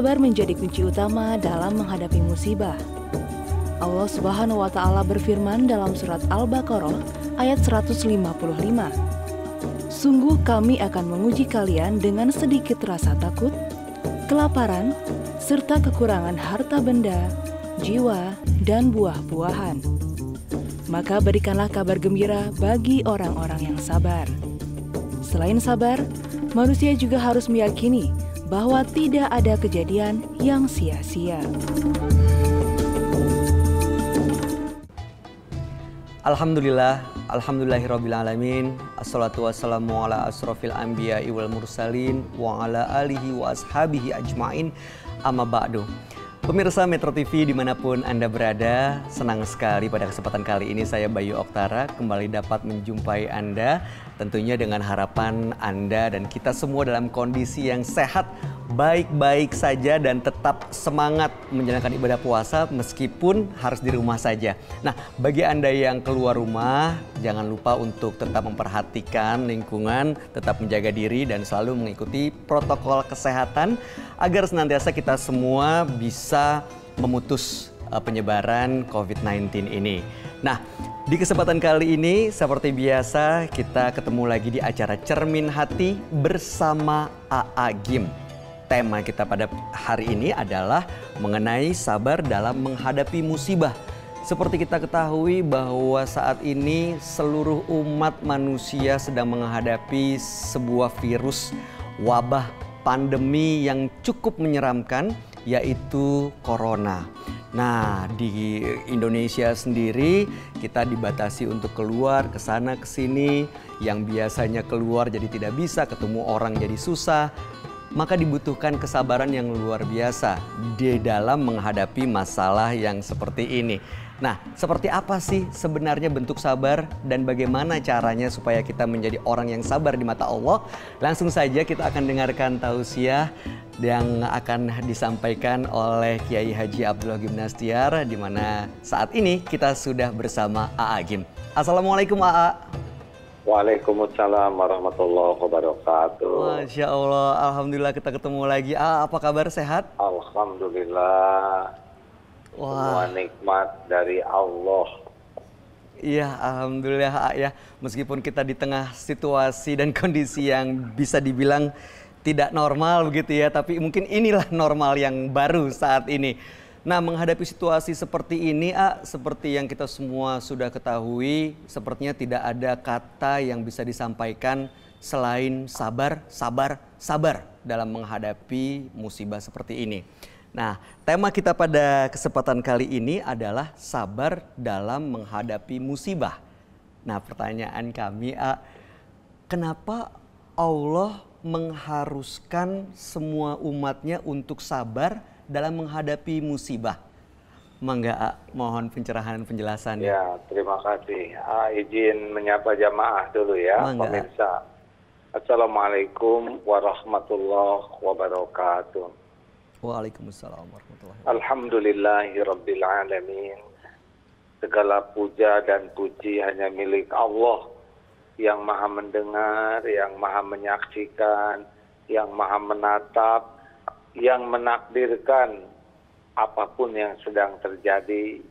Sabar menjadi kunci utama dalam menghadapi musibah. Allah Subhanahu wa Ta'ala berfirman dalam surat Al-Baqarah ayat 155. Sungguh kami akan menguji kalian dengan sedikit rasa takut, kelaparan, serta kekurangan harta benda, jiwa, dan buah-buahan. Maka berikanlah kabar gembira bagi orang-orang yang sabar. Selain sabar, manusia juga harus meyakini bahwa tidak ada kejadian yang sia-sia. Alhamdulillahirrabbilalamin. Assalatu wassalamu ala asrofil anbiya'i wal mursalin wa ala alihi wa ashabihi ajma'in, amma ba'du. Pemirsa Metro TV dimanapun Anda berada, senang sekali pada kesempatan kali ini saya Bayu Oktara kembali dapat menjumpai Anda, tentunya dengan harapan Anda dan kita semua dalam kondisi yang sehat, baik-baik saja dan tetap semangat menjalankan ibadah puasa meskipun harus di rumah saja. Nah, bagi Anda yang keluar rumah, jangan lupa untuk tetap memperhatikan lingkungan, tetap menjaga diri dan selalu mengikuti protokol kesehatan agar senantiasa kita semua bisa memutus penyebaran COVID-19 ini. Nah, di kesempatan kali ini seperti biasa kita ketemu lagi di acara Cermin Hati bersama AA Gym. Tema kita pada hari ini adalah mengenai sabar dalam menghadapi musibah. Seperti kita ketahui bahwa saat ini seluruh umat manusia sedang menghadapi sebuah virus wabah pandemi yang cukup menyeramkan, yaitu corona. Nah, di Indonesia sendiri kita dibatasi untuk keluar ke sana ke sini, yang biasanya keluar jadi tidak bisa, ketemu orang jadi susah. Maka dibutuhkan kesabaran yang luar biasa di dalam menghadapi masalah yang seperti ini. Nah, seperti apa sih sebenarnya bentuk sabar dan bagaimana caranya supaya kita menjadi orang yang sabar di mata Allah? Langsung saja kita akan dengarkan tausiah yang akan disampaikan oleh Kiai Haji Abdullah Gimnastiar, di mana saat ini kita sudah bersama AA Gim. Assalamualaikum AA. Waalaikumsalam warahmatullahi wabarakatuh. Masya Allah, Alhamdulillah kita ketemu lagi. Apa kabar, sehat? Alhamdulillah. Semua nikmat dari Allah. Iya, Alhamdulillah ya. Meskipun kita di tengah situasi dan kondisi yang bisa dibilang tidak normal begitu ya, tapi mungkin inilah normal yang baru saat ini. Nah, menghadapi situasi seperti ini, seperti yang kita semua sudah ketahui, sepertinya tidak ada kata yang bisa disampaikan selain sabar, sabar, sabar dalam menghadapi musibah seperti ini. Nah, tema kita pada kesempatan kali ini adalah sabar dalam menghadapi musibah. Nah, pertanyaan kami, kenapa Allah mengharuskan semua umatnya untuk sabar dalam menghadapi musibah? Mangga, mohon pencerahan penjelasannya. Ya, terima kasih. Izin menyapa jamaah dulu ya, pemirsa. Assalamualaikum warahmatullahi wabarakatuh. Waalaikumsalam warahmatullahi wabarakatuh. Alhamdulillahirabbil alamin. Segala puja dan puji hanya milik Allah yang Maha mendengar, yang Maha menyaksikan, yang Maha menatap, yang menakdirkan apapun yang sedang terjadi,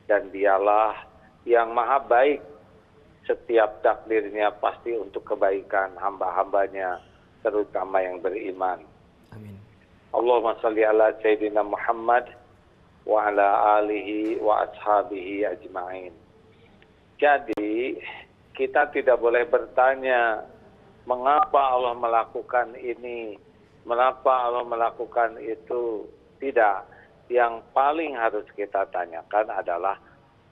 dan Dialah yang Maha baik. Setiap takdirnya pasti untuk kebaikan hamba-hambanya, terutama yang beriman. Amin. Allahumma salli ala Sayyidina Muhammad wa ala alihi wa ashabihi ajma'in. Jadi kita tidak boleh bertanya mengapa Allah melakukan ini, mengapa Allah melakukan itu. Tidak. Yang paling harus kita tanyakan adalah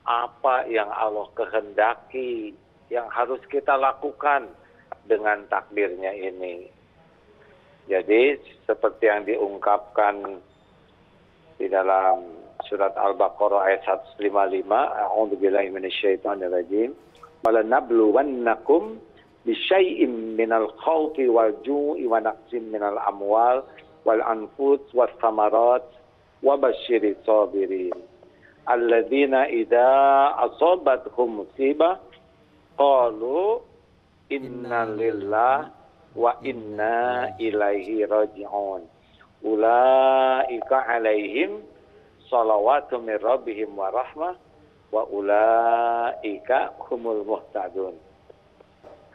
apa yang Allah kehendaki, yang harus kita lakukan dengan takdirnya ini. Jadi seperti yang diungkapkan di dalam surat Al-Baqarah ayat 155, A'udzubillahi minasyaitonirrajim. Walanabluwannakum bisyai'im minal khawfi wal ju'i wa naqsim minal amwal wal anfus was samarat wa basyiris sabirin. Alladzina idza asabathum musibah qalu inna lillahi wa inna ilaihi raji'un. ulaika alaihim shalawatu mir rabbihim wa rahmah wa ulaika humul muhtadun.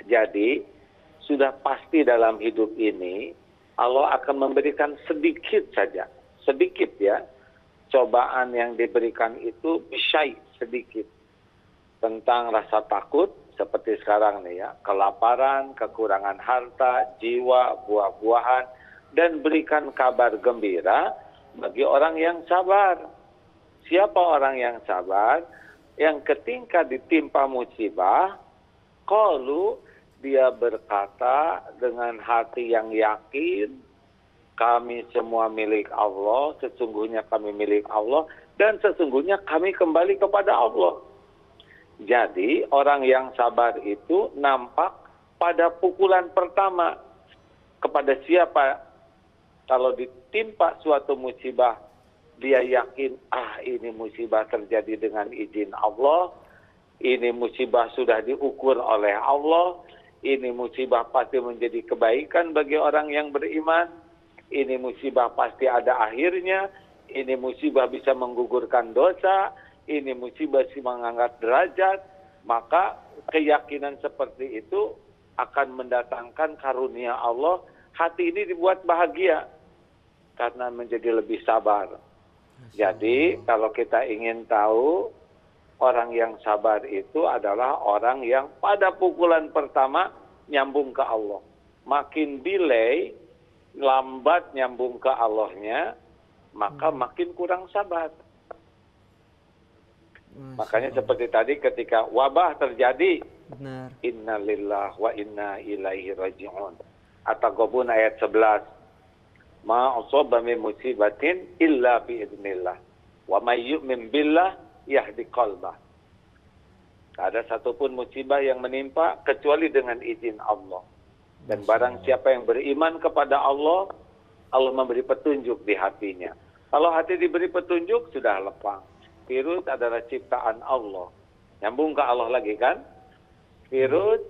Jadi sudah pasti dalam hidup ini Allah akan memberikan sedikit saja, sedikit ya, cobaan yang diberikan itu syai, sedikit, tentang rasa takut seperti sekarang nih ya, kelaparan, kekurangan harta, jiwa, buah-buahan, dan berikan kabar gembira bagi orang yang sabar. Siapa orang yang sabar? Yang ketika ditimpa musibah, qalu, dia berkata dengan hati yang yakin, kami semua milik Allah, sesungguhnya kami milik Allah, dan sesungguhnya kami kembali kepada Allah. Jadi orang yang sabar itu nampak pada pukulan pertama. Kepada siapa? Kalau ditimpa suatu musibah, dia yakin, ini musibah terjadi dengan izin Allah, ini musibah sudah diukur oleh Allah, ini musibah pasti menjadi kebaikan bagi orang yang beriman, ini musibah pasti ada akhirnya, ini musibah bisa menggugurkan dosa, ini musibah bisa mengangkat derajat. Maka keyakinan seperti itu akan mendatangkan karunia Allah. Hati ini dibuat bahagia karena menjadi lebih sabar. Jadi kalau kita ingin tahu, orang yang sabar itu adalah orang yang pada pukulan pertama nyambung ke Allah. Makin delay, lambat nyambung ke Allahnya, maka makin kurang sabar. Makanya seperti tadi ketika wabah terjadi, benar, inna lillahi wa inna ilaihi raji'un. At-Taghabun ayat 11. Ma asaba min musibatin illa bi idznillah wa may yu'min billah yahdi qalbah. Tak ada satupun musibah yang menimpa kecuali dengan izin Allah. Dan barang siapa yang beriman kepada Allah, Allah memberi petunjuk di hatinya. Kalau hati diberi petunjuk, sudah lapang. Virus adalah ciptaan Allah. Nyambung ke Allah lagi kan? Virus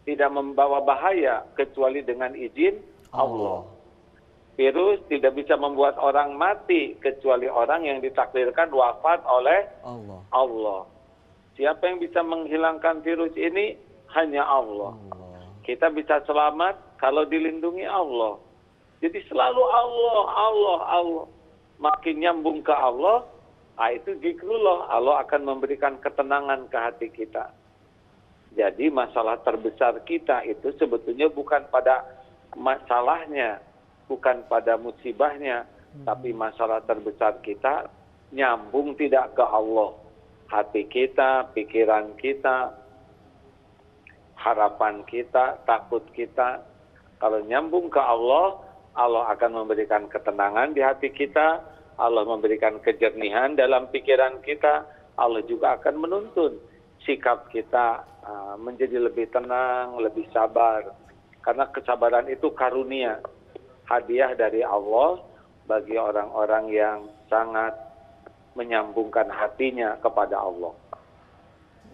tidak membawa bahaya kecuali dengan izin Allah. Virus tidak bisa membuat orang mati kecuali orang yang ditakdirkan wafat oleh Allah. Siapa yang bisa menghilangkan virus ini? Hanya Allah. Kita bisa selamat kalau dilindungi Allah. Jadi selalu Allah. Makin nyambung ke Allah, itu zikrullah. Allah akan memberikan ketenangan ke hati kita. Jadi masalah terbesar kita itu sebetulnya bukan pada masalahnya, bukan pada musibahnya, tapi masalah terbesar kita nyambung tidak ke Allah. Hati kita, pikiran kita, harapan kita, takut kita. Kalau nyambung ke Allah, Allah akan memberikan ketenangan di hati kita, Allah memberikan kejernihan dalam pikiran kita, Allah juga akan menuntun sikap kita menjadi lebih tenang, lebih sabar. Karena kesabaran itu karunia, hadiah dari Allah bagi orang-orang yang sangat menyambungkan hatinya kepada Allah.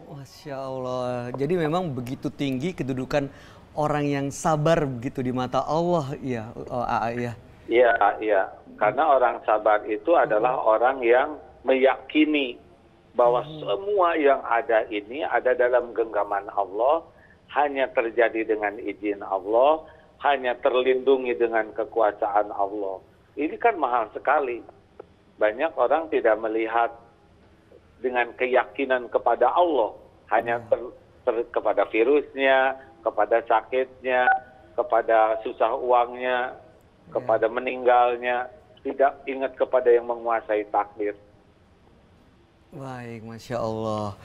Masya Allah. Jadi memang begitu tinggi kedudukan orang yang sabar begitu di mata Allah, ya, ya. Iya. Karena orang sabar itu adalah orang yang meyakini bahwa semua yang ada ini ada dalam genggaman Allah, hanya terjadi dengan izin Allah, hanya terlindungi dengan kekuasaan Allah. Ini kan mahal sekali. Banyak orang tidak melihat dengan keyakinan kepada Allah, hanya kepada virusnya, kepada sakitnya, kepada susah uangnya, kepada meninggalnya, tidak ingat kepada yang menguasai takdir. Baik, Masya Allah.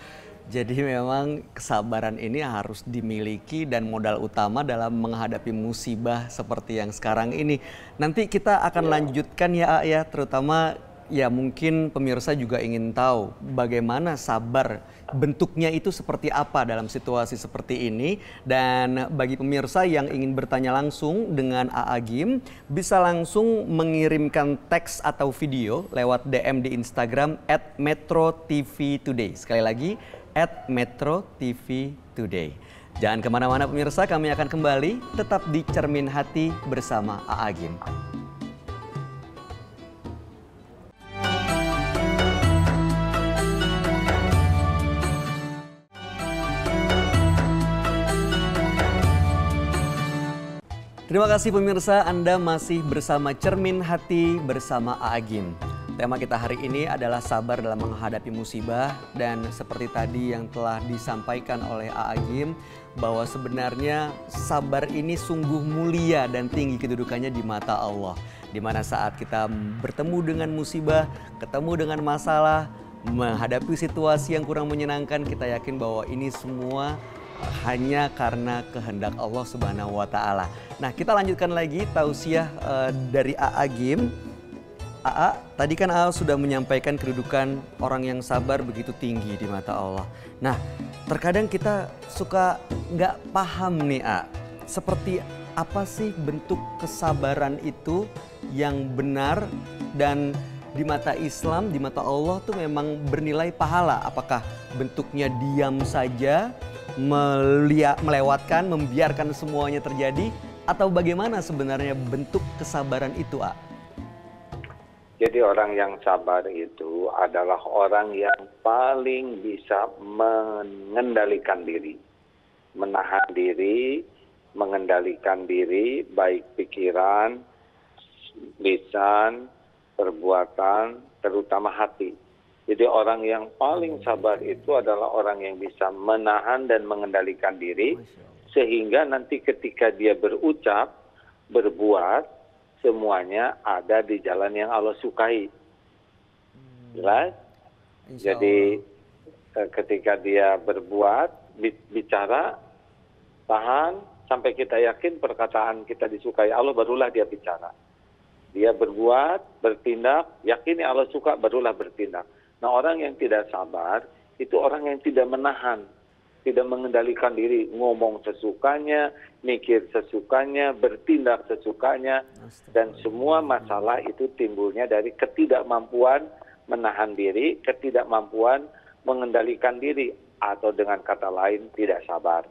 Jadi memang kesabaran ini harus dimiliki dan modal utama dalam menghadapi musibah seperti yang sekarang ini. Nanti kita akan lanjutkan ya, terutama ya mungkin pemirsa juga ingin tahu bagaimana sabar, bentuknya itu seperti apa dalam situasi seperti ini. Dan bagi pemirsa yang ingin bertanya langsung dengan AA Gim, bisa langsung mengirimkan teks atau video lewat DM di Instagram @metrotvtoday. Sekali lagi, @metrotvtoday. Jangan kemana-mana pemirsa, kami akan kembali tetap di Cermin Hati bersama AA Gim. Terima kasih pemirsa, Anda masih bersama Cermin Hati bersama Aagim. Tema kita hari ini adalah sabar dalam menghadapi musibah, dan seperti tadi yang telah disampaikan oleh Aagim bahwa sebenarnya sabar ini sungguh mulia dan tinggi kedudukannya di mata Allah. Di mana saat kita bertemu dengan musibah, ketemu dengan masalah, menghadapi situasi yang kurang menyenangkan, kita yakin bahwa ini semua hanya karena kehendak Allah Subhanahu wa Ta'ala. Nah, kita lanjutkan lagi tausiah dari Aagim. Tadi kan sudah menyampaikan kedudukan orang yang sabar begitu tinggi di mata Allah. Nah, terkadang kita suka nggak paham nih, seperti apa sih bentuk kesabaran itu yang benar dan di mata Islam, di mata Allah tuh memang bernilai pahala. Apakah bentuknya diam saja, melewatkan, membiarkan semuanya terjadi, atau bagaimana sebenarnya bentuk kesabaran itu, Jadi orang yang sabar itu adalah orang yang paling bisa mengendalikan diri, menahan diri, mengendalikan diri, baik pikiran, lisan, perbuatan, terutama hati. Jadi orang yang paling sabar itu adalah orang yang bisa menahan dan mengendalikan diri, sehingga nanti ketika dia berucap, berbuat, semuanya ada di jalan yang Allah sukai. Jelas? Jadi ketika dia berbuat, bicara, tahan, sampai kita yakin perkataan kita disukai Allah, barulah dia bicara. Dia berbuat, bertindak, yakini Allah suka, barulah bertindak. Nah, orang yang tidak sabar, itu orang yang tidak menahan, tidak mengendalikan diri, ngomong sesukanya, mikir sesukanya, bertindak sesukanya, dan semua masalah itu timbulnya dari ketidakmampuan menahan diri, ketidakmampuan mengendalikan diri, atau dengan kata lain tidak sabar.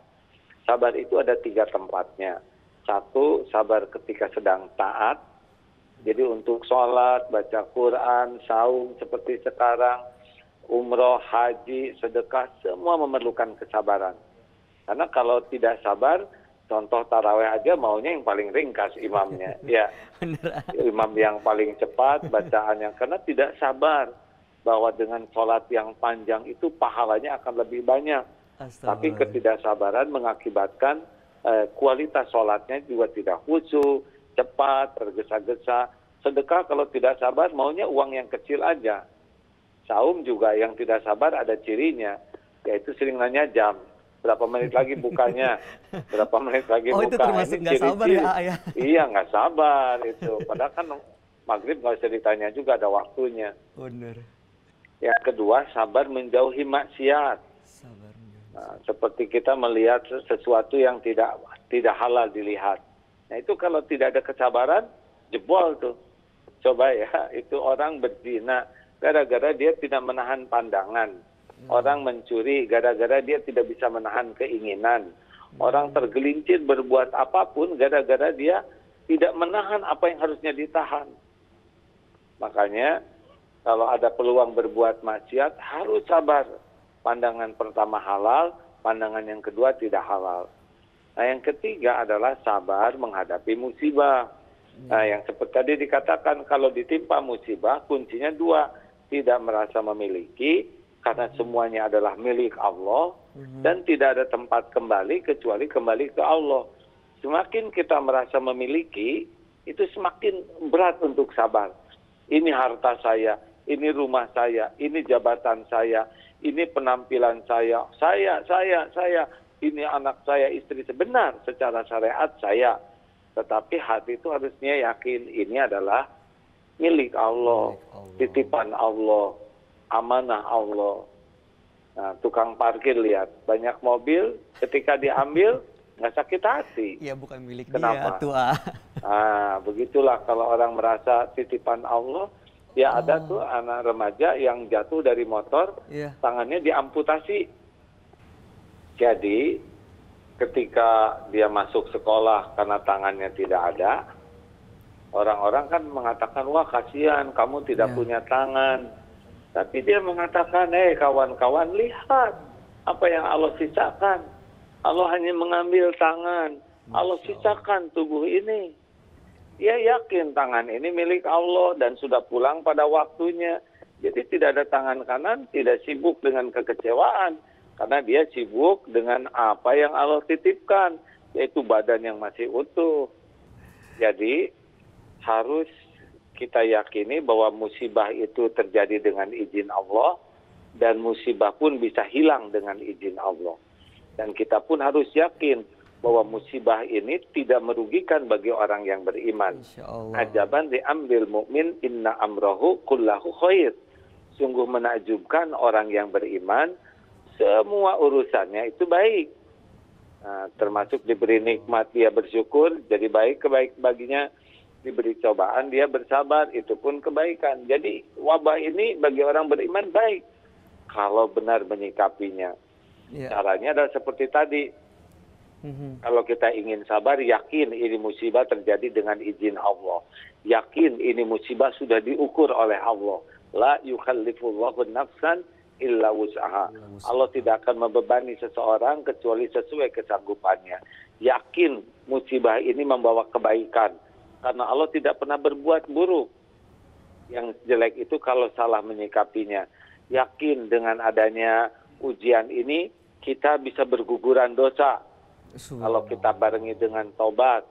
Sabar itu ada 3 tempatnya. 1, sabar ketika sedang taat. Jadi untuk sholat, baca Quran, saum seperti sekarang, umroh, haji, sedekah, semua memerlukan kesabaran. Karena kalau tidak sabar, contoh taraweh aja maunya yang paling ringkas imamnya. Ya, imam yang paling cepat, bacaan yang, karena tidak sabar bahwa dengan sholat yang panjang itu pahalanya akan lebih banyak. Tapi ketidaksabaran mengakibatkan kualitas sholatnya juga tidak khusyuk, cepat, tergesa-gesa. Sedekah kalau tidak sabar maunya uang yang kecil aja. Saum juga yang tidak sabar ada cirinya, yaitu sering nanya jam, berapa menit lagi bukanya, berapa menit lagi buka. Itu termasuk nggak sabar ya, ya? Iya, nggak sabar itu. Padahal kan maghrib nggak usah ditanya juga, ada waktunya. Benar. Yang kedua, sabar menjauhi maksiat. Nah, seperti kita melihat sesuatu yang tidak halal dilihat. Nah, itu kalau tidak ada kesabaran, jebol tuh. Coba ya, itu orang berzina gara-gara dia tidak menahan pandangan. Orang mencuri gara-gara dia tidak bisa menahan keinginan. Orang tergelincir berbuat apapun gara-gara dia tidak menahan apa yang harusnya ditahan. Makanya kalau ada peluang berbuat maksiat harus sabar. Pandangan pertama halal, pandangan yang kedua tidak halal. Nah, yang ketiga adalah sabar menghadapi musibah. Nah, yang seperti tadi dikatakan, kalau ditimpa musibah kuncinya 2. Tidak merasa memiliki, karena semuanya adalah milik Allah, dan tidak ada tempat kembali kecuali kembali ke Allah. Semakin kita merasa memiliki, itu semakin berat untuk sabar. Ini harta saya, ini rumah saya, ini jabatan saya, ini penampilan saya, ini anak saya, istri. Sebenar secara syariat saya, tetapi hati itu harusnya yakin ini adalah milik Allah, titipan Allah, amanah Allah. Nah, tukang parkir lihat, banyak mobil, ketika diambil nggak sakit hati. Iya, bukan milik Kenapa? dia, tuh. Nah, begitulah kalau orang merasa titipan Allah. Ya, ada tuh anak remaja yang jatuh dari motor, tangannya diamputasi. Jadi, ketika dia masuk sekolah karena tangannya tidak ada, orang-orang kan mengatakan, wah kasihan kamu tidak punya tangan. Tapi dia mengatakan, kawan-kawan lihat apa yang Allah sisakan. Allah hanya mengambil tangan, Allah sisakan tubuh ini. Dia yakin tangan ini milik Allah dan sudah pulang pada waktunya. Jadi tidak ada tangan kanan, tidak sibuk dengan kekecewaan. Karena dia sibuk dengan apa yang Allah titipkan, yaitu badan yang masih utuh. Jadi harus kita yakini bahwa musibah itu terjadi dengan izin Allah. Dan musibah pun bisa hilang dengan izin Allah. Dan kita pun harus yakin bahwa musibah ini tidak merugikan bagi orang yang beriman. Ajaban diambil mukmin inna amrohu kullahu khair. Sungguh menakjubkan orang yang beriman, semua urusannya itu baik. Nah, termasuk diberi nikmat dia bersyukur, jadi baik baginya. Diberi cobaan dia bersabar, itu pun kebaikan. Jadi wabah ini bagi orang beriman baik kalau benar menyikapinya. Caranya adalah seperti tadi. Kalau kita ingin sabar, yakin ini musibah terjadi dengan izin Allah. Yakin ini musibah sudah diukur oleh Allah. La yukallifullahu nafsan illa wus'aha. Allah tidak akan membebani seseorang kecuali sesuai kesanggupannya. Yakin musibah ini membawa kebaikan. Karena Allah tidak pernah berbuat buruk. Yang jelek itu kalau salah menyikapinya. Yakin dengan adanya ujian ini, kita bisa berguguran dosa. Kalau kita barengi dengan tobat,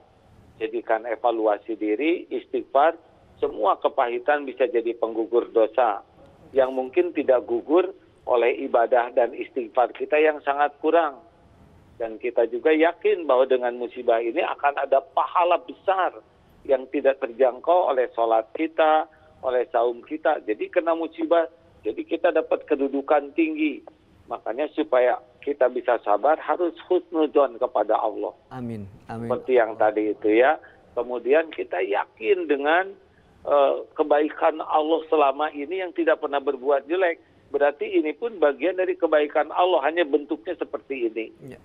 jadikan evaluasi diri, istighfar, semua kepahitan bisa jadi penggugur dosa. Yang mungkin tidak gugur oleh ibadah dan istighfar kita yang sangat kurang. Dan kita juga yakin bahwa dengan musibah ini akan ada pahala besar yang tidak terjangkau oleh sholat kita, oleh saum kita. Jadi kena musibah, jadi kita dapat kedudukan tinggi. Makanya supaya kita bisa sabar harus husnudzon kepada Allah. Amin. Amin. Seperti yang tadi itu ya. Kemudian kita yakin dengan kebaikan Allah selama ini yang tidak pernah berbuat jelek. Berarti ini pun bagian dari kebaikan Allah, hanya bentuknya seperti ini. Ya.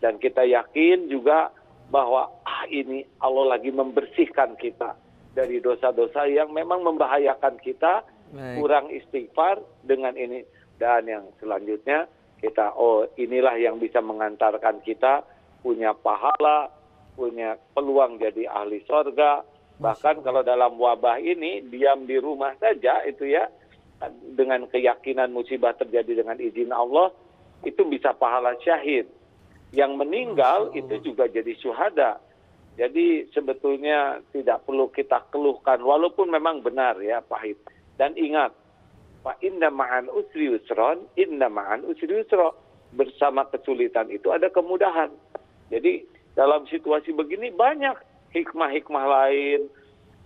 Dan kita yakin juga bahwa ini Allah lagi membersihkan kita dari dosa-dosa yang memang membahayakan kita. Baik. Kurang istighfar dengan ini. Dan yang selanjutnya kita, inilah yang bisa mengantarkan kita punya pahala, punya peluang jadi ahli sorga. Bahkan kalau dalam wabah ini diam di rumah saja itu ya, dengan keyakinan musibah terjadi dengan izin Allah, itu bisa pahala syahid. Yang meninggal itu juga jadi syuhada. Jadi sebetulnya tidak perlu kita keluhkan, walaupun memang benar ya pahit. Dan ingat, fa inna ma'al usri yusron, inna ma'al usri yusro. Bersama kesulitan itu ada kemudahan. Jadi dalam situasi begini banyak hikmah-hikmah lain,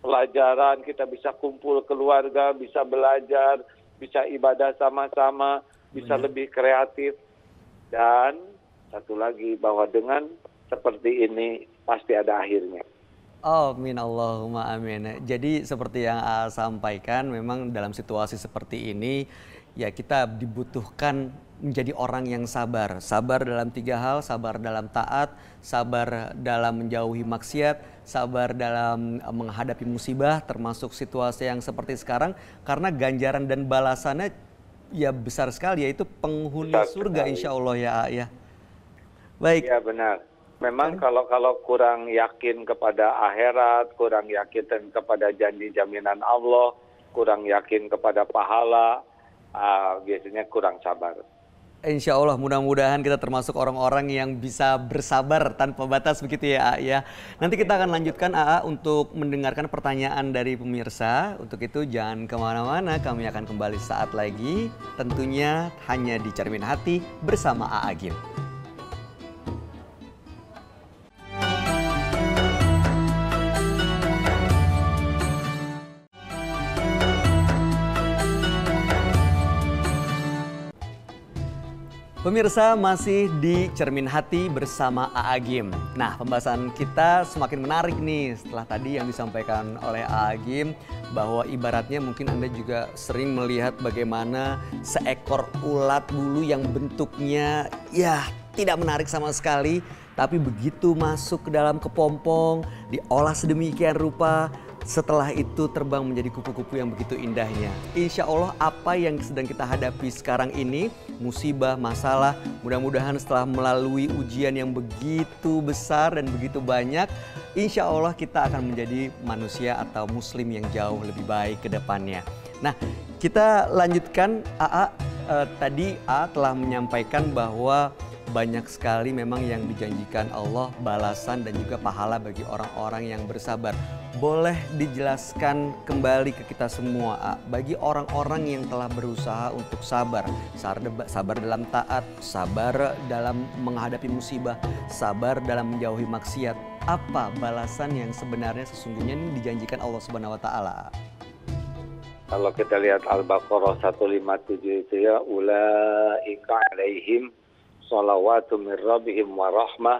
pelajaran, kita bisa kumpul keluarga, bisa belajar, bisa ibadah sama-sama, bisa lebih kreatif. Dan satu lagi, bahwa dengan seperti ini pasti ada akhirnya. Amin Allahumma amin. Jadi seperti yang sampaikan, memang dalam situasi seperti ini ya kita dibutuhkan menjadi orang yang sabar. Sabar dalam 3 hal, sabar dalam taat, sabar dalam menjauhi maksiat, sabar dalam menghadapi musibah, termasuk situasi yang seperti sekarang. Karena ganjaran dan balasannya ya besar sekali, yaitu penghuni surga insya Allah ya. Baik. Ya benar. Memang kalau kurang yakin kepada akhirat, kurang yakin kepada janji jaminan Allah, kurang yakin kepada pahala, biasanya kurang sabar. Insya Allah mudah-mudahan kita termasuk orang-orang yang bisa bersabar tanpa batas begitu ya ya. Nanti kita akan lanjutkan untuk mendengarkan pertanyaan dari pemirsa. Untuk itu jangan kemana-mana, kami akan kembali saat lagi. Tentunya hanya di Cermin Hati bersama Agim. Pemirsa, masih di Cermin Hati bersama Agim. Nah, pembahasan kita semakin menarik nih setelah tadi yang disampaikan oleh Agim, bahwa ibaratnya mungkin Anda juga sering melihat bagaimana seekor ulat bulu yang bentuknya ya tidak menarik sama sekali, tapi begitu masuk ke dalam kepompong, diolah sedemikian rupa, setelah itu terbang menjadi kupu-kupu yang begitu indahnya. Insya Allah apa yang sedang kita hadapi sekarang ini, musibah, masalah, mudah-mudahan setelah melalui ujian yang begitu besar dan begitu banyak, insya Allah kita akan menjadi manusia atau muslim yang jauh lebih baik ke depannya. Nah, kita lanjutkan. Tadi telah menyampaikan bahwa banyak sekali memang yang dijanjikan Allah balasan dan juga pahala bagi orang-orang yang bersabar. Boleh dijelaskan kembali ke kita semua, bagi orang-orang yang telah berusaha untuk sabar dalam taat, sabar dalam menghadapi musibah, sabar dalam menjauhi maksiat, apa balasan yang sebenarnya sesungguhnya ini dijanjikan Allah Subhanahu wa taala? Kalau kita lihat Al-Baqarah 157 itu ya, ulaika alaihim shalawatu min rabbihim wa rahmah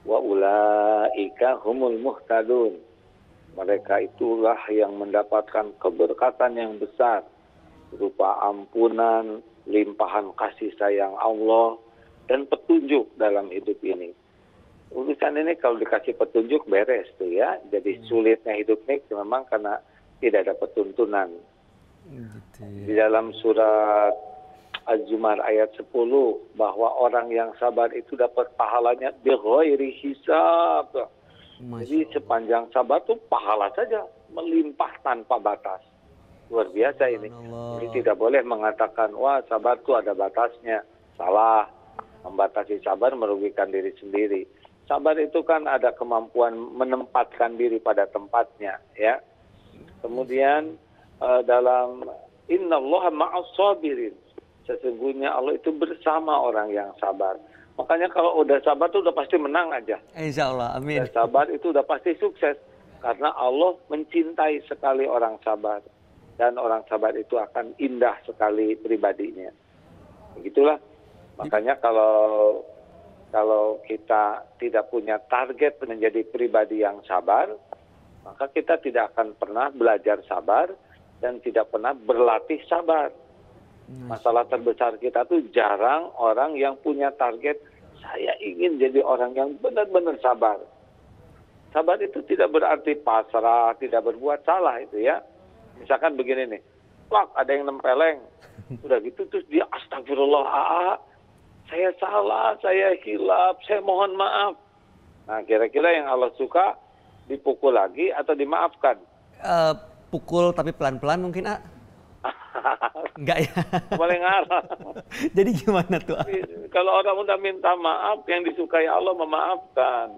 wa ulaika humul muhtadun. Mereka itulah yang mendapatkan keberkatan yang besar berupa ampunan, limpahan kasih sayang Allah dan petunjuk dalam hidup ini. Urusan ini kalau dikasih petunjuk beres tuh ya. Jadi sulitnya hidup ini memang karena tidak ada petuntunan. Gitu Di ya. dalam surat Az-Zumar ayat 10 bahwa orang yang sabar itu dapat pahalanya bighairi hisab. Jadi sepanjang sabar tuh pahala saja melimpah tanpa batas. Luar biasa ini. Jadi tidak boleh mengatakan wah sabar tuh ada batasnya. Salah. Membatasi sabar merugikan diri sendiri. Sabar itu kan ada kemampuan menempatkan diri pada tempatnya, ya. Kemudian dalam innallaha ma'as sabirin, sesungguhnya Allah itu bersama orang yang sabar. Makanya kalau udah sabar tuh udah pasti menang aja. Insya Allah, amin. Udah sabar itu udah pasti sukses karena Allah mencintai sekali orang sabar dan orang sabar itu akan indah sekali pribadinya. Begitulah. Makanya kalau kita tidak punya target menjadi pribadi yang sabar, maka kita tidak akan pernah belajar sabar dan tidak pernah berlatih sabar. Masalah terbesar kita tuh jarang orang yang punya target, saya ingin jadi orang yang benar-benar sabar. Sabar itu tidak berarti pasrah, tidak berbuat salah itu ya. Misalkan begini nih, wah ada yang nempeleng, udah gitu terus dia astagfirullah, saya salah, saya hilaf, saya mohon maaf. Nah kira-kira yang Allah suka dipukul lagi atau dimaafkan? Pukul tapi pelan-pelan mungkin, enggak ya? Boleh ngarah. Jadi gimana tuh? Kalau orang udah minta maaf, yang disukai Allah memaafkan.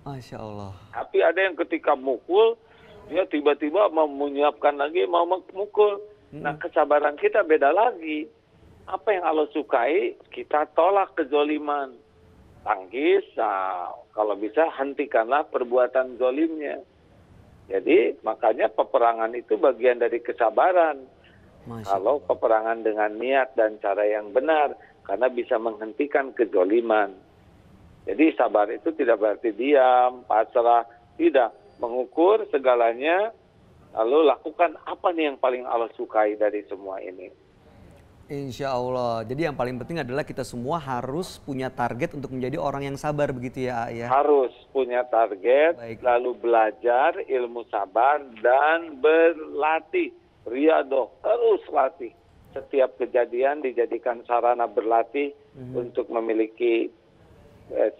Masya Allah. Tapi ada yang ketika mukul, dia tiba-tiba mau menyiapkan lagi, mau mukul. Nah kesabaran kita beda lagi. Apa yang Allah sukai, kita tolak kezoliman. Tangkis, kalau bisa hentikanlah perbuatan zolimnya. Jadi makanya peperangan itu bagian dari kesabaran. Kalau peperangan dengan niat dan cara yang benar, karena bisa menghentikan kezoliman. Jadi sabar itu tidak berarti diam, pasrah, tidak. Mengukur segalanya, lalu lakukan apa nih yang paling Allah sukai dari semua ini. Insya Allah. Jadi yang paling penting adalah kita semua harus punya target untuk menjadi orang yang sabar begitu ya, ya. Harus punya target, lalu belajar ilmu sabar dan berlatih. Riyadoh, terus latih. Setiap kejadian dijadikan sarana berlatih untuk memiliki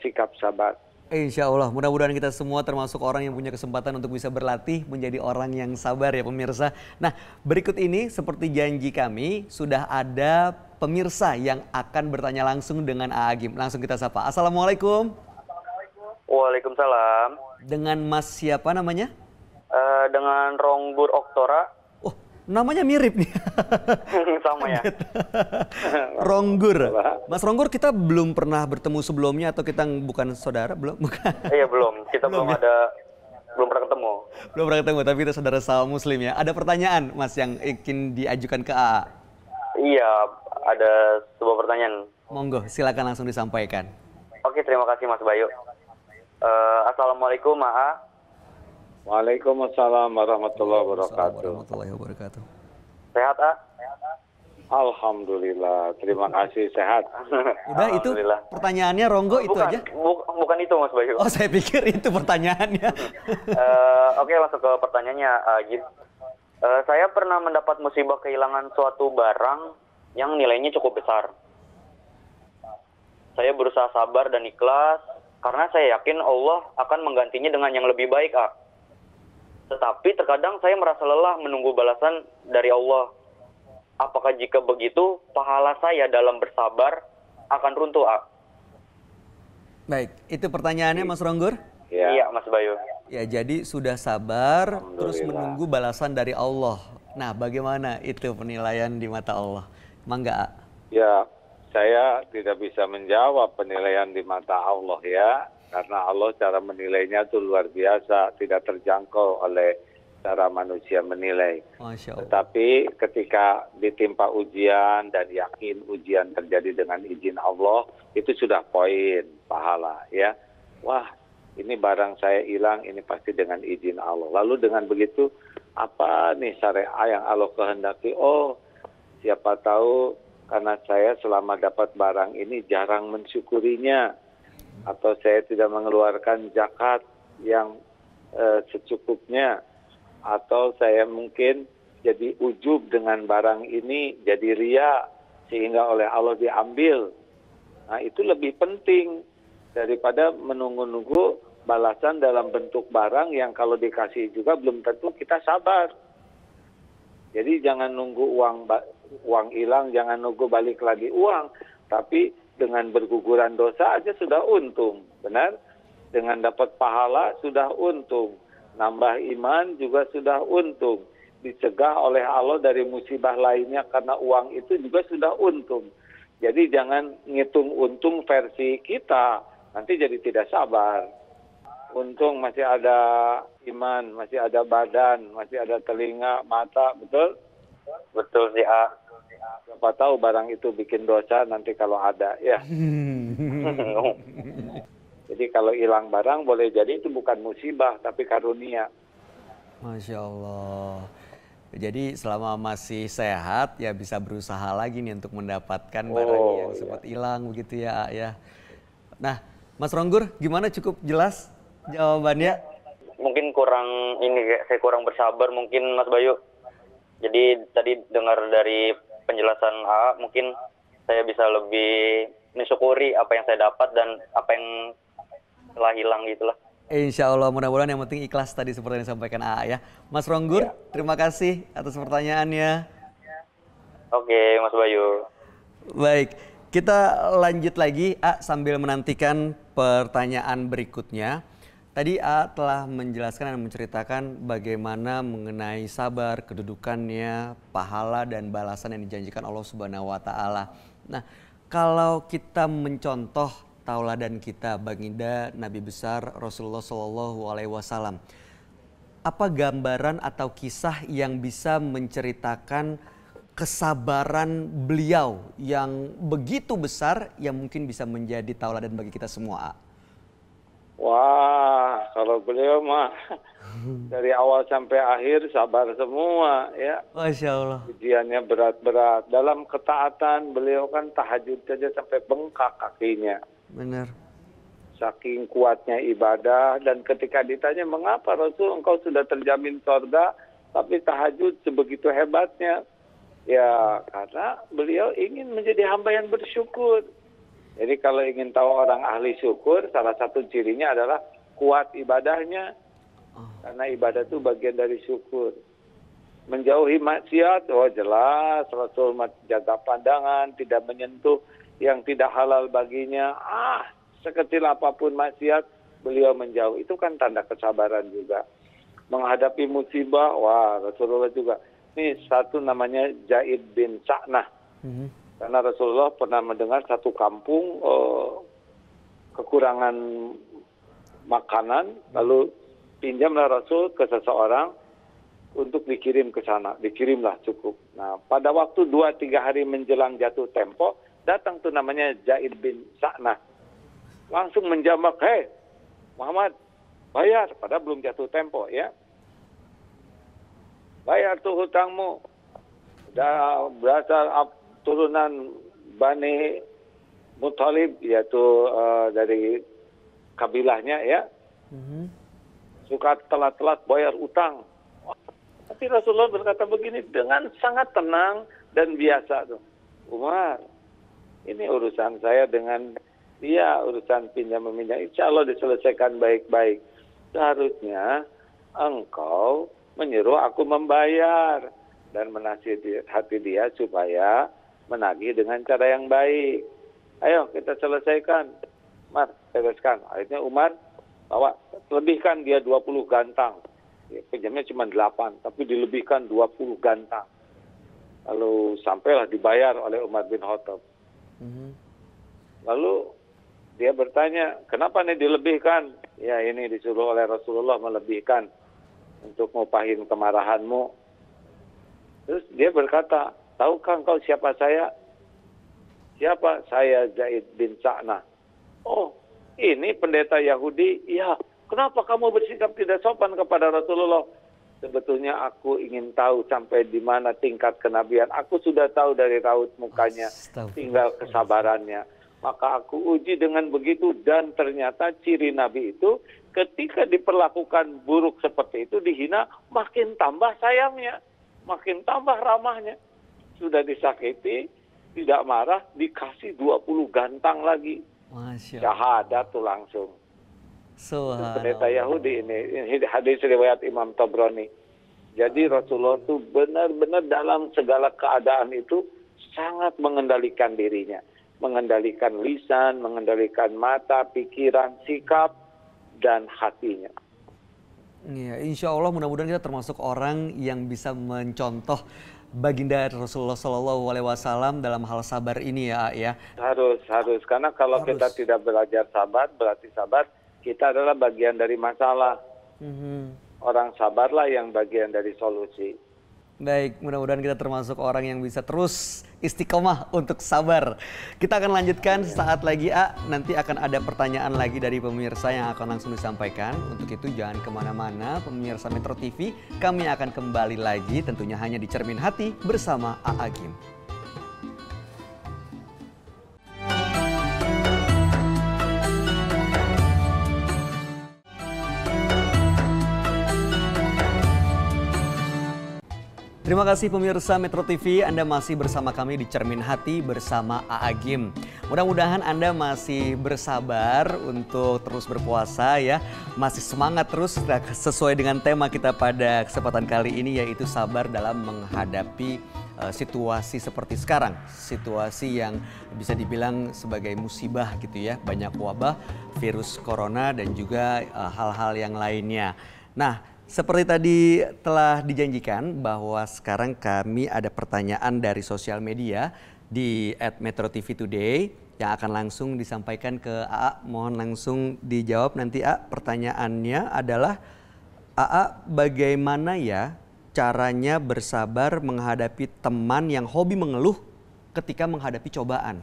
sikap sabar. Insya Allah, mudah-mudahan kita semua termasuk orang yang punya kesempatan untuk bisa berlatih menjadi orang yang sabar ya pemirsa. Nah berikut ini seperti janji kami sudah ada pemirsa yang akan bertanya langsung dengan Agim. Langsung kita sapa. Assalamualaikum. Waalaikumsalam. Dengan Mas siapa namanya? Dengan Ronggur Oktora. Oh namanya mirip nih. Sama ya. Ronggur. Mas Ronggur kita belum pernah bertemu sebelumnya atau kita bukan saudara? Belum? Bukan. Iya belum. Kita belum pernah ketemu. Belum pernah ketemu tapi kita saudara sama muslim ya. Ada pertanyaan Mas yang ingin diajukan ke AA? Iya ada sebuah pertanyaan. Monggo silakan langsung disampaikan. Oke terima kasih Mas Bayu. Assalamualaikum AA. Waalaikumsalam warahmatullahi wabarakatuh. Warahmatullahi wabarakatuh. Sehat A? Alhamdulillah, terima kasih, sehat. Udah itu Alhamdulillah. pertanyaannya Ronggo itu bukan, aja. Bukan itu Mas Bayu. Oh, saya pikir itu pertanyaannya. Oke, masuk ke pertanyaannya. Saya pernah mendapat musibah kehilangan suatu barang yang nilainya cukup besar. Saya berusaha sabar dan ikhlas karena saya yakin Allah akan menggantinya dengan yang lebih baik, Tetapi terkadang saya merasa lelah menunggu balasan dari Allah. Apakah jika begitu pahala saya dalam bersabar akan runtuh, Baik, itu pertanyaannya Mas Ronggur? Ya. Iya, Mas Bayu. Ya, jadi sudah sabar terus Alhamdulillah. menunggu balasan dari Allah. Nah, bagaimana itu penilaian di mata Allah? Mangga, A. Ya, saya tidak bisa menjawab penilaian di mata Allah ya, karena Allah cara menilainya itu luar biasa, tidak terjangkau oleh cara manusia menilai. Masya Allah. Tetapi ketika ditimpa ujian dan yakin ujian terjadi dengan izin Allah, itu sudah poin pahala ya. Wah, ini barang saya hilang, ini pasti dengan izin Allah. Lalu dengan begitu, apa nih syariat yang Allah kehendaki? Oh, siapa tahu karena saya selama dapat barang ini jarang mensyukurinya, atau saya tidak mengeluarkan zakat yang secukupnya, atau saya mungkin jadi ujub dengan barang ini, jadi ria sehingga oleh Allah diambil. Nah, itu lebih penting daripada menunggu-nunggu balasan dalam bentuk barang yang kalau dikasih juga belum tentu kita sabar. Jadi jangan nunggu uang hilang, jangan nunggu balik lagi uang, tapi dengan berguguran dosa aja sudah untung, benar? Dengan dapat pahala sudah untung. Nambah iman juga sudah untung. Dicegah oleh Allah dari musibah lainnya karena uang itu juga sudah untung. Jadi jangan ngitung untung versi kita, nanti jadi tidak sabar. Untung masih ada iman, masih ada badan, masih ada telinga, mata, betul? Betul sih, Siapa tahu barang itu bikin dosa nanti kalau ada, ya. Jadi kalau hilang barang boleh jadi itu bukan musibah tapi karunia. Masya Allah. Jadi selama masih sehat ya bisa berusaha lagi nih untuk mendapatkan barang yang sempat hilang begitu ya, ya. Nah, Mas Ronggur gimana, cukup jelas jawabannya? Mungkin saya kurang bersabar mungkin Mas Bayu. Jadi tadi dengar dari penjelasan mungkin saya bisa lebih mensyukuri apa yang saya dapat dan apa yang telah hilang gitulah. Insya Allah, mudah-mudahan yang penting ikhlas tadi seperti yang disampaikan AA ya. Mas Ronggur, terima kasih atas pertanyaannya. Oke, Mas Bayu. Baik, kita lanjut lagi sambil menantikan pertanyaan berikutnya. Tadi telah menjelaskan dan menceritakan bagaimana mengenai sabar, kedudukannya, pahala dan balasan yang dijanjikan Allah Subhanahu wa taala. Nah, kalau kita mencontoh tauladan kita, baginda Nabi besar Rasulullah Shallallahu Alaihi Wasallam, apa gambaran atau kisah yang bisa menceritakan kesabaran beliau yang begitu besar yang mungkin bisa menjadi tauladan bagi kita semua? Wah, kalau beliau mah dari awal sampai akhir sabar semua ya. Masya Allah. Ujiannya berat-berat. Dalam ketaatan beliau kan tahajud saja sampai bengkak kakinya. Benar. Saking kuatnya ibadah, dan ketika ditanya mengapa Rasul engkau sudah terjamin surga tapi tahajud sebegitu hebatnya, ya karena beliau ingin menjadi hamba yang bersyukur. Jadi kalau ingin tahu orang ahli syukur, salah satu cirinya adalah kuat ibadahnya, karena ibadah itu bagian dari syukur. Menjauhi maksiat, oh jelas Rasul jaga pandangan, tidak menyentuh yang tidak halal baginya. Sekecil apapun maksiat, beliau menjauh. Itu kan tanda kesabaran juga. Menghadapi musibah, wah Rasulullah juga. Ini satu namanya Zaid bin Sa'nah. Karena Rasulullah pernah mendengar satu kampung kekurangan makanan, lalu pinjamlah Rasul ke seseorang untuk dikirim ke sana. Dikirimlah cukup. Nah, pada waktu 2-3 hari menjelang jatuh tempo, datang tuh namanya Zaid bin Sa'nah. Langsung menjambak, hei Muhammad, bayar. Padahal belum jatuh tempo ya. Bayar tuh hutangmu. berasal turunan Bani Muthalib, yaitu dari kabilahnya ya, suka telat-telat bayar utang. Tapi Rasulullah berkata begini dengan sangat tenang dan biasa tuh. Umar, ini urusan saya dengan dia, urusan pinjam meminjam, insya Allah diselesaikan baik-baik. Seharusnya engkau menyuruh aku membayar dan menasihati dia supaya menagih dengan cara yang baik. Ayo kita selesaikan. Umar, bereskan. Akhirnya Umar bawa, lebihkan dia 20 gantang. Ya, pinjamnya cuma 8, tapi dilebihkan 20 gantang. Lalu sampailah dibayar oleh Umar bin Khattab. Lalu dia bertanya, kenapa nih dilebihkan? Ya ini disuruh oleh Rasulullah melebihkan untuk ngupahin kemarahanmu. Terus dia berkata, tahukah engkau siapa saya? Siapa? Saya Zaid bin Sa'nah. Oh, ini pendeta Yahudi? Ya, kenapa kamu bersikap tidak sopan kepada Rasulullah? Sebetulnya aku ingin tahu sampai di mana tingkat kenabian. Aku sudah tahu dari raut mukanya, tinggal kesabarannya. Maka aku uji dengan begitu dan ternyata ciri Nabi itu ketika diperlakukan buruk seperti itu, dihina, makin tambah sayangnya, makin tambah ramahnya. Sudah disakiti, tidak marah, dikasih 20 gantang lagi. Syahadat tuh langsung. Pendeta Yahudi ini hadis riwayat Imam Tabrani. Jadi Rasulullah itu benar-benar dalam segala keadaan itu sangat mengendalikan dirinya. Mengendalikan lisan, mengendalikan mata, pikiran, sikap, dan hatinya. Ya, insya Allah mudah-mudahan kita termasuk orang yang bisa mencontoh baginda Rasulullah SAW dalam hal sabar ini ya. Harus. Karena kalau kita tidak belajar sabar, berarti sabar kita adalah bagian dari masalah. Orang sabarlah yang bagian dari solusi. Baik, mudah-mudahan kita termasuk orang yang bisa terus istiqomah untuk sabar. Kita akan lanjutkan saat lagi, nanti akan ada pertanyaan lagi dari pemirsa yang akan langsung disampaikan. Untuk itu jangan kemana-mana, pemirsa Metro TV. Kami akan kembali lagi tentunya hanya di Cermin Hati bersama Agim. Terima kasih pemirsa Metro TV, Anda masih bersama kami di Cermin Hati bersama Agim. Mudah-mudahan Anda masih bersabar untuk terus berpuasa ya. Masih semangat terus sesuai dengan tema kita pada kesempatan kali ini, yaitu sabar dalam menghadapi situasi seperti sekarang. Situasi yang bisa dibilang sebagai musibah gitu ya. Banyak wabah, virus corona dan juga hal-hal yang lainnya. Nah, seperti tadi telah dijanjikan bahwa sekarang kami ada pertanyaan dari sosial media di @metrotv_today yang akan langsung disampaikan ke AA. Mohon langsung dijawab nanti pertanyaannya adalah, bagaimana ya caranya bersabar menghadapi teman yang hobi mengeluh ketika menghadapi cobaan?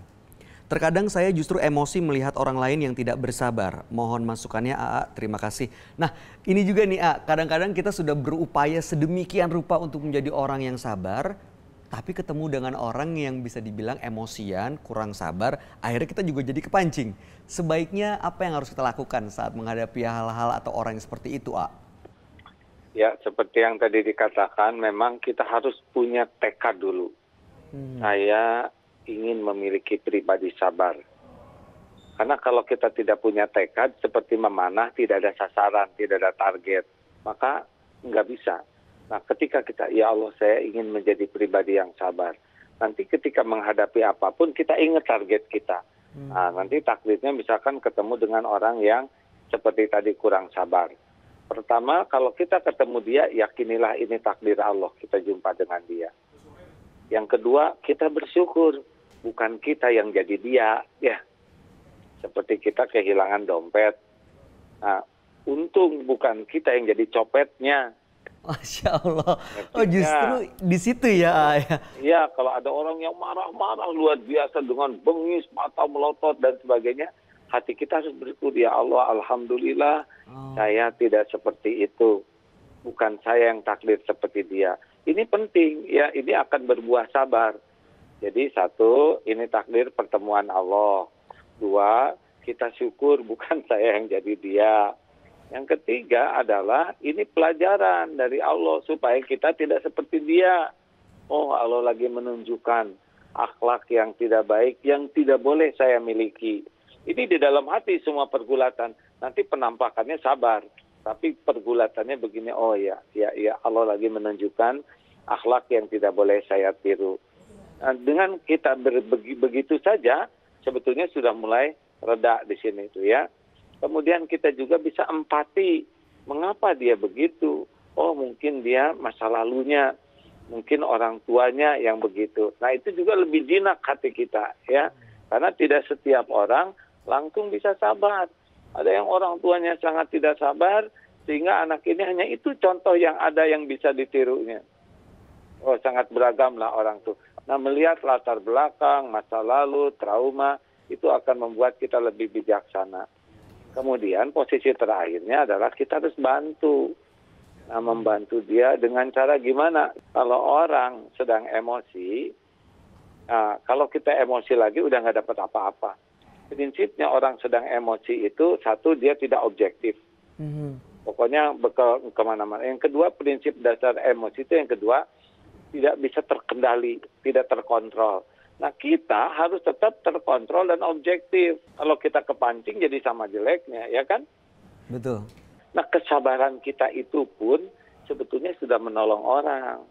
Terkadang saya justru emosi melihat orang lain yang tidak bersabar. Mohon masukannya terima kasih. Nah ini juga nih kadang-kadang kita sudah berupaya sedemikian rupa untuk menjadi orang yang sabar. Tapi ketemu dengan orang yang bisa dibilang emosian, kurang sabar. Akhirnya kita juga jadi kepancing. Sebaiknya apa yang harus kita lakukan saat menghadapi hal-hal atau orang yang seperti itu Ya seperti yang tadi dikatakan, memang kita harus punya tekad dulu. Saya ingin memiliki pribadi sabar. Karena kalau kita tidak punya tekad, seperti memanah, tidak ada sasaran, tidak ada target, maka nggak bisa. Nah ketika kita, ya Allah saya ingin menjadi pribadi yang sabar. Nanti ketika menghadapi apapun, kita ingat target kita. Nah, nanti takdirnya misalkan ketemu dengan orang yang seperti tadi kurang sabar. Pertama, kalau kita ketemu dia, yakinilah ini takdir Allah, kita jumpa dengan dia. Yang kedua, kita bersyukur. Bukan kita yang jadi dia, ya. Seperti kita kehilangan dompet. Nah, untung bukan kita yang jadi copetnya. Masya Allah. Oh justru di situ ya. Iya, kalau ada orang yang marah-marah luar biasa dengan bengis, mata melotot dan sebagainya, hati kita harus bersyukur, ya Allah, alhamdulillah saya tidak seperti itu. Bukan saya yang takdir seperti dia. Ini penting ya, ini akan berbuah sabar. Jadi satu, ini takdir pertemuan Allah. Dua, kita syukur bukan saya yang jadi dia. Yang ketiga adalah ini pelajaran dari Allah supaya kita tidak seperti dia. Oh, Allah lagi menunjukkan akhlak yang tidak baik, yang tidak boleh saya miliki. Ini di dalam hati semua pergulatan. Nanti penampakannya sabar. Tapi pergulatannya begini, oh ya Allah lagi menunjukkan akhlak yang tidak boleh saya tiru. Nah, dengan kita begitu saja, sebetulnya sudah mulai reda di sini itu ya. Kemudian kita juga bisa empati. Mengapa dia begitu? Oh, mungkin dia masa lalunya, mungkin orang tuanya yang begitu. Nah, itu juga lebih jinak hati kita ya. Karena tidak setiap orang langsung bisa sabar. Ada yang orang tuanya sangat tidak sabar, sehingga anak ini hanya itu contoh yang ada yang bisa ditirunya. Oh, sangat beragam lah orang tuh. Nah, melihat latar belakang, masa lalu, trauma, itu akan membuat kita lebih bijaksana. Kemudian posisi terakhirnya adalah kita harus bantu. Nah, membantu dia dengan cara gimana? Kalau orang sedang emosi, nah, kalau kita emosi lagi udah nggak dapat apa-apa. Prinsipnya orang sedang emosi itu, satu, dia tidak objektif. Pokoknya kemana-mana. Yang kedua, prinsip dasar emosi itu yang kedua, tidak bisa terkendali, tidak terkontrol. Nah, kita harus tetap terkontrol dan objektif. Kalau kita kepancing jadi sama jeleknya, ya kan? Betul. Nah, kesabaran kita itu pun sebetulnya sudah menolong orang.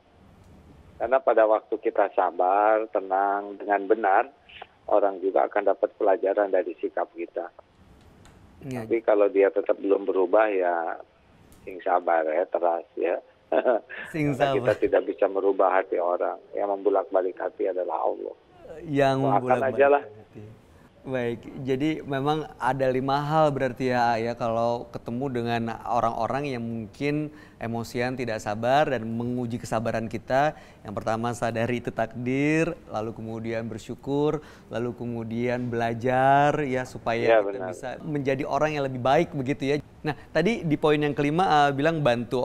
Karena pada waktu kita sabar, tenang, dengan benar, orang juga akan dapat pelajaran dari sikap kita. Ya. Tapi kalau dia tetap belum berubah ya sing sabar ya, teras ya. Sing sabar. Kita tidak bisa merubah hati orang. Yang membulak-balik hati adalah Allah. Yang membulak-balik hati. Baik, jadi memang ada 5 hal berarti ya kalau ketemu dengan orang-orang yang mungkin emosian, tidak sabar dan menguji kesabaran kita. Yang pertama, sadari itu takdir, lalu kemudian bersyukur, lalu kemudian belajar ya supaya kita bisa menjadi orang yang lebih baik begitu ya. Nah, tadi di poin yang kelima bilang bantu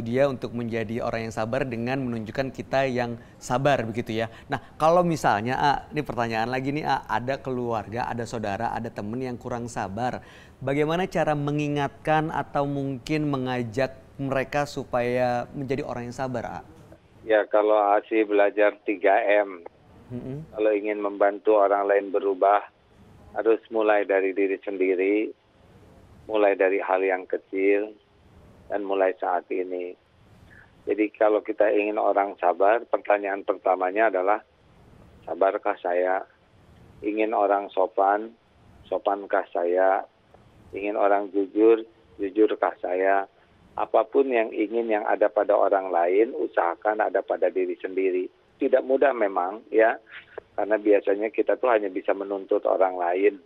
dia untuk menjadi orang yang sabar dengan menunjukkan kita yang sabar begitu ya. Nah, kalau misalnya ini pertanyaan lagi nih, ada keluarga, ada saudara, ada teman yang kurang sabar. Bagaimana cara mengingatkan atau mungkin mengajak mereka supaya menjadi orang yang sabar? Ya, kalau Asi belajar 3M. Kalau ingin membantu orang lain berubah, harus mulai dari diri sendiri, mulai dari hal yang kecil, dan mulai saat ini. Jadi kalau kita ingin orang sabar, pertanyaan pertamanya adalah, sabarkah saya? Ingin orang sopan, sopankah saya? Ingin orang jujur, jujurkah saya? Apapun yang ingin yang ada pada orang lain, usahakan ada pada diri sendiri. Tidak mudah memang ya, karena biasanya kita tuh hanya bisa menuntut orang lain.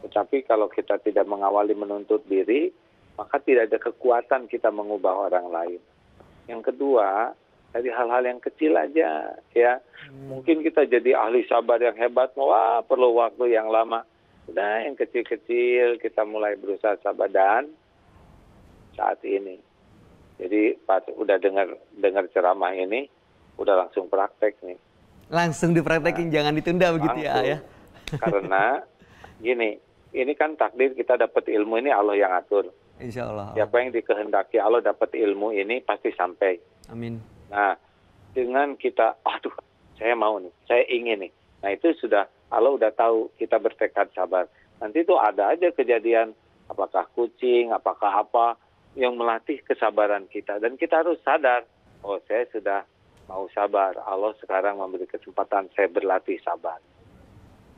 Tetapi kalau kita tidak mengawali menuntut diri, maka tidak ada kekuatan kita mengubah orang lain. Yang kedua, dari hal-hal yang kecil aja ya. Mungkin kita jadi ahli sabar yang hebat, wah perlu waktu yang lama. Udah yang kecil-kecil kita mulai berusaha sabar dan saat ini. Jadi pas udah dengar ceramah ini, udah langsung praktek nih. Langsung dipraktekin, jangan ditunda begitu langsung. Ya. Karena gini, ini kan takdir kita dapat ilmu ini Allah yang atur. Insya Allah. Siapa yang dikehendaki Allah dapat ilmu ini pasti sampai. Amin. Nah, dengan kita, aduh, saya mau nih, saya ingin nih. Nah, itu sudah Allah udah tahu kita bertekad sabar. Nanti tuh ada aja kejadian, apakah kucing, apakah apa yang melatih kesabaran kita. Dan kita harus sadar, oh saya sudah mau sabar. Allah sekarang memberi kesempatan saya berlatih sabar.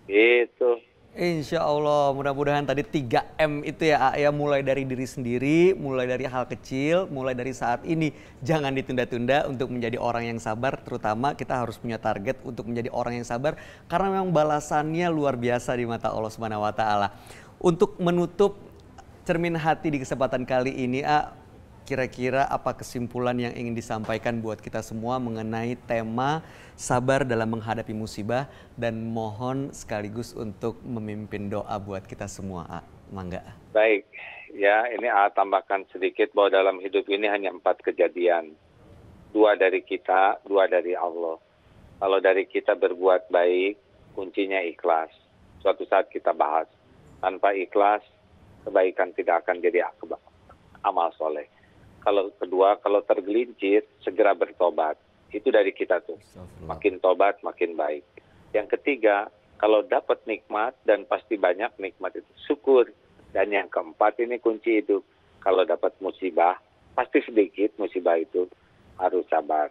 Gitu. Insya Allah, mudah-mudahan tadi 3M itu ya, mulai dari diri sendiri, mulai dari hal kecil, mulai dari saat ini. Jangan ditunda-tunda untuk menjadi orang yang sabar, terutama kita harus punya target untuk menjadi orang yang sabar, karena memang balasannya luar biasa di mata Allah Subhanahu wa Ta'ala. Untuk menutup cermin hati di kesempatan kali ini, kira-kira apa kesimpulan yang ingin disampaikan buat kita semua mengenai tema sabar dalam menghadapi musibah, dan mohon sekaligus untuk memimpin doa buat kita semua, Mangga. Baik, ya ini tambahkan sedikit bahwa dalam hidup ini hanya 4 kejadian. Dua dari kita, dua dari Allah. Kalau dari kita berbuat baik, kuncinya ikhlas. Suatu saat kita bahas. Tanpa ikhlas, kebaikan tidak akan jadi amal soleh. Kalau kedua, kalau tergelincir, segera bertobat. Itu dari kita tuh. Makin tobat, makin baik. Yang ketiga, kalau dapat nikmat, dan pasti banyak nikmat itu, syukur. Dan yang keempat, ini kunci hidup. Kalau dapat musibah, pasti sedikit musibah itu, harus sabar.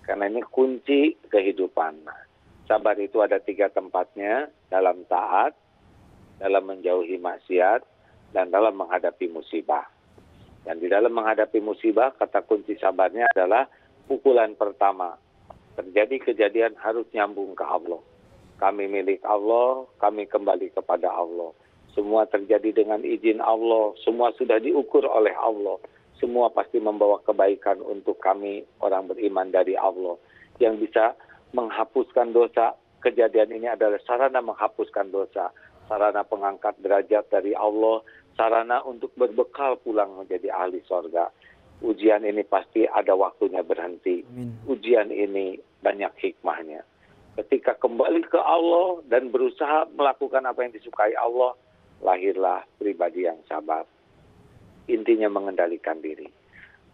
Karena ini kunci kehidupan. Sabar itu ada 3 tempatnya, dalam taat, dalam menjauhi maksiat, dan dalam menghadapi musibah. Dan di dalam menghadapi musibah, kata kunci sabarnya adalah pukulan pertama. Terjadi kejadian harus nyambung ke Allah. Kami milik Allah, kami kembali kepada Allah. Semua terjadi dengan izin Allah, semua sudah diukur oleh Allah. Semua pasti membawa kebaikan untuk kami, orang beriman dari Allah. Yang bisa menghapuskan dosa, kejadian ini adalah sarana menghapuskan dosa. Sarana pengangkat derajat dari Allah, sarana untuk berbekal pulang menjadi ahli sorga. Ujian ini pasti ada waktunya berhenti. Ujian ini banyak hikmahnya. Ketika kembali ke Allah dan berusaha melakukan apa yang disukai Allah, lahirlah pribadi yang sabar. Intinya mengendalikan diri.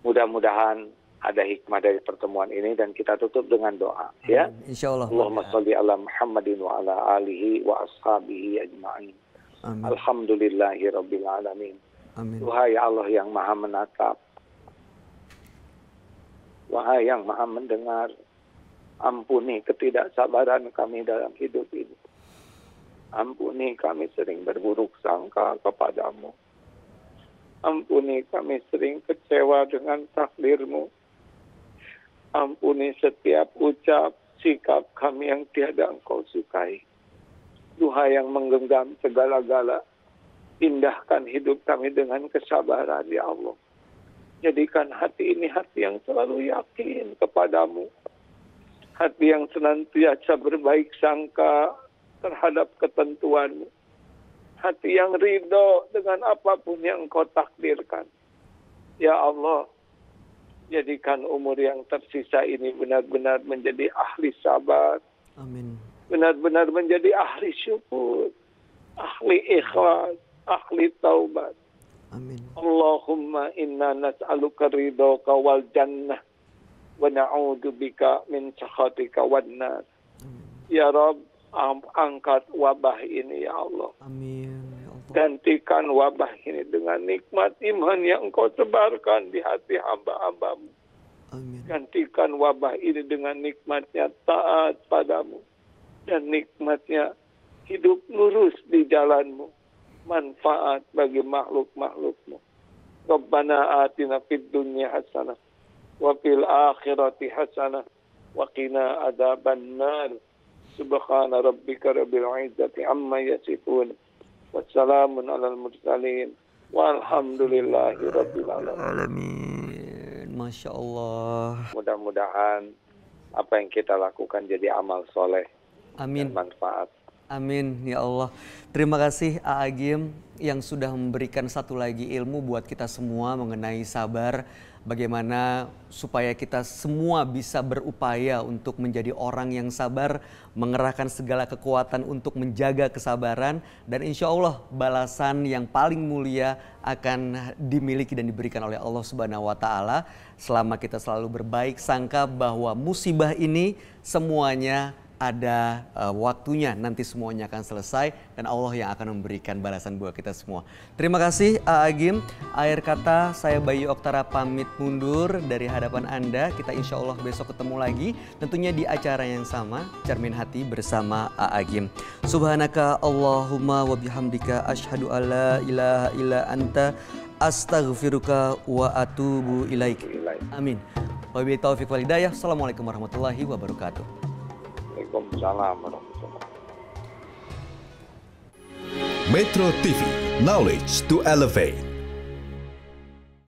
Mudah-mudahan ada hikmah dari pertemuan ini dan kita tutup dengan doa. Ya. Insyaallah. Allahumma sholli ala Muhammadin wa ala alihi wa ashabihi ajma'in. Alhamdulillahi rabbil alamin. Amin. Wahai Allah yang maha menatap. Wahai yang maha mendengar. Ampuni ketidaksabaran kami dalam hidup ini. Ampuni kami sering berburuk sangka kepadamu. Ampuni kami sering kecewa dengan takdir-Mu. Ampuni setiap ucap, sikap kami yang tiada Engkau sukai. Duha yang menggenggam segala-gala, indahkan hidup kami dengan kesabaran, ya Allah. Jadikan hati ini hati yang selalu yakin kepadamu. Hati yang senantiasa berbaik sangka terhadap ketentuan-Mu. Hati yang ridho dengan apapun yang Engkau takdirkan. Ya Allah, jadikan umur yang tersisa ini benar-benar menjadi ahli sabar. Amin. Benar-benar menjadi ahli syukur, ahli ikhlas, ahli taubat. Amin. Allahumma inna nas'aluka ridhoka wal jannah wa na'udzubika min sakhatika wan nar. Ya Rabb, angkat wabah ini ya Allah. Amin. Ya Allah. Gantikan wabah ini dengan nikmat iman yang Engkau sebarkan di hati hamba-hamba-Mu. Amin. Gantikan wabah ini dengan nikmatnya taat padamu. Dan nikmatnya hidup lurus di jalan-Mu. Manfaat bagi makhluk-makhluk-Mu. Rabbana atina fid dunya hasanah. Wa fil akhirati hasanah. Wa qina adzaban nar. Subhana rabbika rabbil izzati amma yasifun. Wassalamun alal mursalin. Walhamdulillahi rabbil alamin. Masya Allah. Mudah-mudahan apa yang kita lakukan jadi amal soleh. Amin. Dan manfaat. Amin ya Allah. Terima kasih Agim yang sudah memberikan satu lagi ilmu buat kita semua mengenai sabar. Bagaimana supaya kita semua bisa berupaya untuk menjadi orang yang sabar, mengerahkan segala kekuatan untuk menjaga kesabaran, dan insya Allah balasan yang paling mulia akan dimiliki dan diberikan oleh Allah Subhanahu wa Ta'ala selama kita selalu berbaik sangka bahwa musibah ini semuanya ada waktunya, nanti semuanya akan selesai dan Allah yang akan memberikan balasan buat kita semua. Terima kasih Agim. Akhir kata saya Bayu Oktara pamit mundur dari hadapan Anda. Kita insya Allah besok ketemu lagi tentunya di acara yang sama, Cermin Hati bersama Agim. Subhanaka Allahumma wa bihamdika asyhadu alla ilaha illa anta astaghfiruka wa atubu ilaik. Amin. Wabillahi taufiq wal hidayah. Assalamualaikum warahmatullahi wabarakatuh. Waalaikumsalam warahmatullahi wabarakatuh. Metro TV, knowledge to elevate.